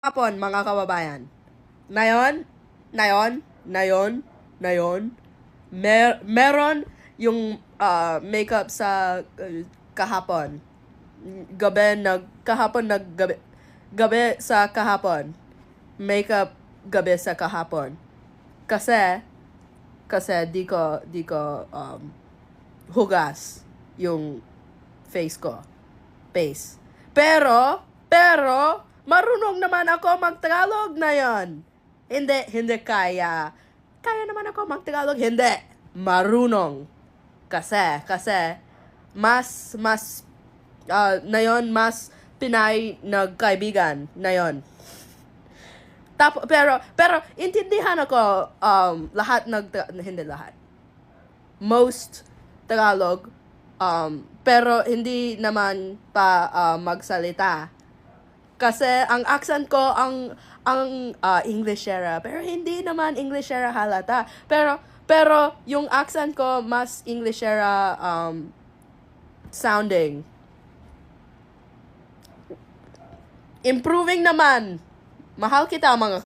Hapon, mga kababayan. Ngayon, ngayon, meron yung makeup sa kahapon. Gabi sa kahapon. Makeup gabi sa kahapon. Kasi di ko hugas yung face ko. Pero, marunong naman ako mag-Tagalog na yon. Hindi kaya. Kaya naman ako mag-Tagalog. Hindi. Marunong. Kasi, mas, na yon, mas Pinay nagkaibigan na yon. Pero, intindihan ako, hindi lahat. Most Tagalog, pero hindi naman pa magsalita. Kasi ang accent ko ang Englishera, pero hindi naman Englishera halata. Pero yung accent ko mas Englishera sounding. Improving naman. Mahal kita mga